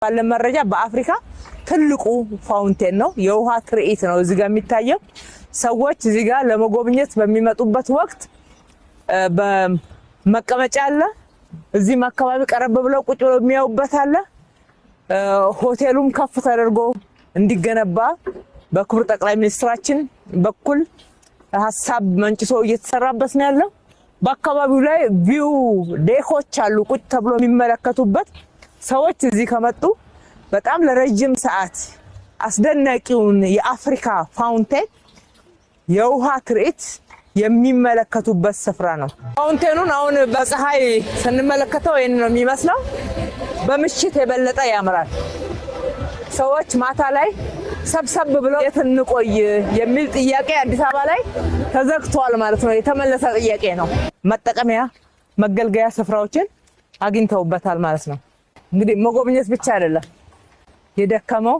ባለ መረጃ በአፍሪካ ትልቁ ፋውንቴን ነው። የውሃ ትርኢት ነው እዚህ ጋር የሚታየው። ሰዎች እዚህ ጋር ለመጎብኘት በሚመጡበት ወቅት በመቀመጫ አለ። እዚህም አካባቢ ቀረብ ብለው ቁጭ ብለው የሚያዩበት አለ። ሆቴሉም ከፍ ተደርጎ እንዲገነባ በክቡር ጠቅላይ ሚኒስትራችን በኩል ሐሳብ መንጭሶ እየተሰራበት ነው ያለው። በአካባቢው ላይ ቪው ዴኮች አሉ ቁጭ ተብሎ የሚመለከቱበት። ሰዎች እዚህ ከመጡ በጣም ለረጅም ሰዓት አስደናቂውን የአፍሪካ ፋውንቴን የውሃ ትርኢት የሚመለከቱበት ስፍራ ነው። ፋውንቴኑን አሁን በፀሐይ ስንመለከተው ይሄን ነው የሚመስለው። በምሽት የበለጠ ያምራል። ሰዎች ማታ ላይ ሰብሰብ ብለው የት እንቆይ የሚል ጥያቄ አዲስ አበባ ላይ ተዘግቷል ማለት ነው። የተመለሰ ጥያቄ ነው። መጠቀሚያ መገልገያ ስፍራዎችን አግኝተውበታል ማለት ነው። እንግዲህ መጎብኘት ብቻ አይደለም፣ የደከመው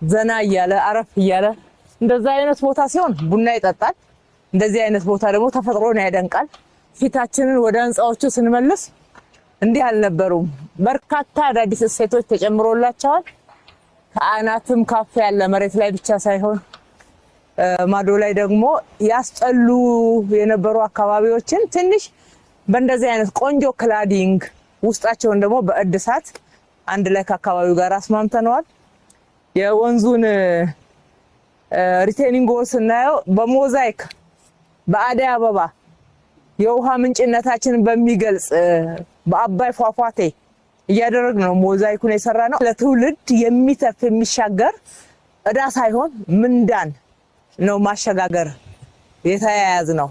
ዘና እያለ አረፍ እያለ እንደዛ አይነት ቦታ ሲሆን ቡና ይጠጣል። እንደዚህ አይነት ቦታ ደግሞ ተፈጥሮን ያደንቃል። ፊታችንን ወደ ህንጻዎቹ ስንመልስ እንዲህ አልነበሩም። በርካታ አዳዲስ እሴቶች ተጨምሮላቸዋል። ከአናትም ካፌ ያለ መሬት ላይ ብቻ ሳይሆን ማዶ ላይ ደግሞ ያስጠሉ የነበሩ አካባቢዎችን ትንሽ በእንደዚህ አይነት ቆንጆ ክላዲንግ ውስጣቸውን ደግሞ በእድሳት አንድ ላይ ከአካባቢው ጋር አስማምተነዋል። የወንዙን ሪቴኒንግ ወል ስናየው በሞዛይክ በአደይ አበባ የውሃ ምንጭነታችንን በሚገልጽ በአባይ ፏፏቴ እያደረግን ነው ሞዛይኩን የሰራ ነው። ለትውልድ የሚተርፍ የሚሻገር እዳ ሳይሆን ምንዳን ነው ማሸጋገር የተያያዝ ነው።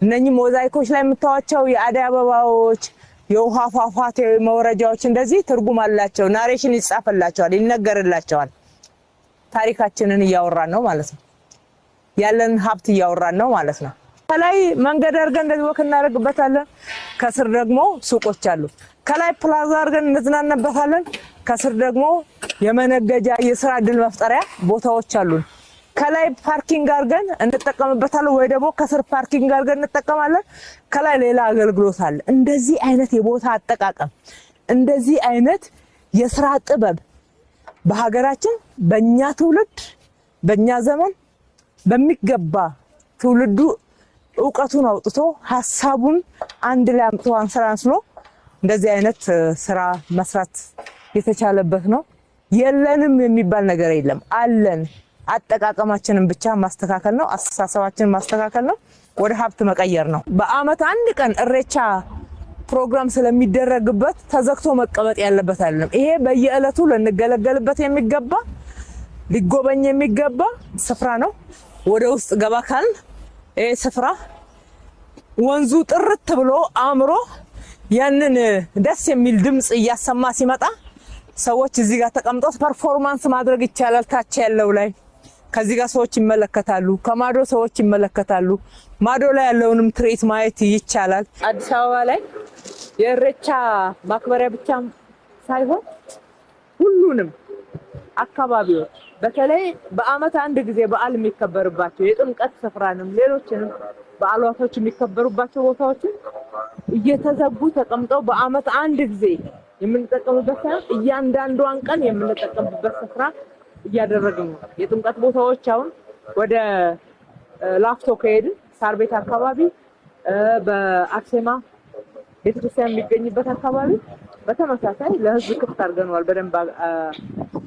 እነኚህ ሞዛይኮች ላይ የምታዋቸው የአደይ አበባዎች የውሃ ፏፏቴ መውረጃዎች እንደዚህ ትርጉም አላቸው። ናሬሽን ይጻፈላቸዋል፣ ይነገርላቸዋል። ታሪካችንን እያወራን ነው ማለት ነው። ያለን ሀብት እያወራን ነው ማለት ነው። ከላይ መንገድ አድርገን እንደዚህ ወክ እናደርግበታለን። ከስር ደግሞ ሱቆች አሉ። ከላይ ፕላዛ አድርገን እንዝናናበታለን። ከስር ደግሞ የመነገጃ የስራ እድል መፍጠሪያ ቦታዎች አሉን። ከላይ ፓርኪንግ አድርገን እንጠቀምበታለን ወይ ደግሞ ከስር ፓርኪንግ አድርገን እንጠቀማለን። ከላይ ሌላ አገልግሎት አለ። እንደዚህ አይነት የቦታ አጠቃቀም፣ እንደዚህ አይነት የስራ ጥበብ በሀገራችን በእኛ ትውልድ በእኛ ዘመን በሚገባ ትውልዱ እውቀቱን አውጥቶ ሐሳቡን አንድ ላይ አምጥቶ አንሰራንስሎ እንደዚህ አይነት ስራ መስራት የተቻለበት ነው። የለንም የሚባል ነገር የለም፣ አለን። አጠቃቀማችንን ብቻ ማስተካከል ነው፣ አስተሳሰባችንን ማስተካከል ነው፣ ወደ ሀብት መቀየር ነው። በአመት አንድ ቀን እሬቻ ፕሮግራም ስለሚደረግበት ተዘግቶ መቀመጥ ያለበት አይደለም። ይሄ በየዕለቱ ልንገለገልበት የሚገባ ሊጎበኝ የሚገባ ስፍራ ነው። ወደ ውስጥ ገባ ካልን ይሄ ስፍራ ወንዙ ጥርት ብሎ አምሮ ያንን ደስ የሚል ድምጽ እያሰማ ሲመጣ ሰዎች እዚህ ጋር ተቀምጠው ፐርፎርማንስ ማድረግ ይቻላል። ታች ያለው ላይ ከዚህ ጋር ሰዎች ይመለከታሉ፣ ከማዶ ሰዎች ይመለከታሉ። ማዶ ላይ ያለውንም ትርኢት ማየት ይቻላል። አዲስ አበባ ላይ የእሬቻ ማክበሪያ ብቻ ሳይሆን ሁሉንም አካባቢዎች በተለይ በአመት አንድ ጊዜ በዓል የሚከበርባቸው የጥምቀት ስፍራንም ሌሎችንም በዓላቶች የሚከበሩባቸው ቦታዎችን እየተዘጉ ተቀምጠው በአመት አንድ ጊዜ የምንጠቀምበት ሳይሆን እያንዳንዷን ቀን የምንጠቀምበት ስፍራ እያደረግን ነው። የጥምቀት ቦታዎች አሁን ወደ ላፍቶ ከሄድን ሳር ቤት አካባቢ በአክሴማ ቤተክርስቲያን የሚገኝበት አካባቢ በተመሳሳይ ለህዝብ ክፍት አድርገናል። በደንብ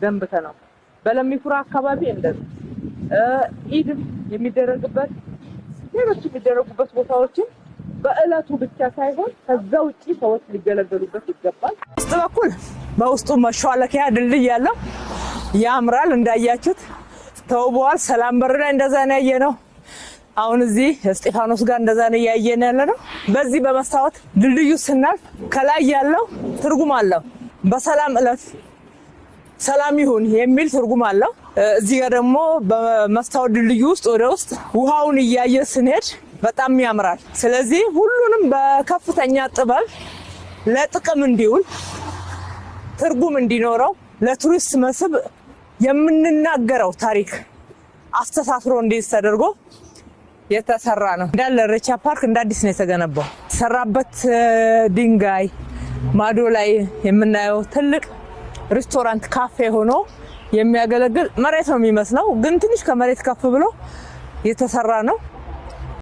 ገንብተናል። በለሚኩራ አካባቢ እንደዚህ ኢድም የሚደረግበት ሌሎች የሚደረጉበት ቦታዎችን በእለቱ ብቻ ሳይሆን ከዛ ውጪ ሰዎች ሊገለገሉበት ይገባል። ውስጥ በኩል በውስጡ መሿለኪያ ድልድይ ያለው ያምራል። እንዳያችሁት ተውበዋል። ሰላም በር ላይ እንደዛ ነው ያየነው። አሁን እዚህ እስጢፋኖስ ጋር እንደዛ ነው ያየን ያለነው። በዚህ በመስታወት ድልድዩ ስናልፍ ከላይ ያለው ትርጉም አለው። በሰላም እለፍ ሰላም ይሁን የሚል ትርጉም አለው። እዚህ ጋር ደግሞ በመስታወት ድልድዩ ውስጥ ወደ ውስጥ ውሃውን እያየ ስንሄድ በጣም ያምራል። ስለዚህ ሁሉንም በከፍተኛ ጥበብ ለጥቅም እንዲውል ትርጉም እንዲኖረው ለቱሪስት መስህብ የምንናገረው ታሪክ አስተሳስሮ እንዲይዝ ተደርጎ የተሰራ ነው። እንዳለ እሬቻ ፓርክ እንደ አዲስ ነው የተገነባው። የተሰራበት ድንጋይ ማዶ ላይ የምናየው ትልቅ ሬስቶራንት ካፌ ሆኖ የሚያገለግል መሬት ነው የሚመስለው፣ ግን ትንሽ ከመሬት ከፍ ብሎ የተሰራ ነው።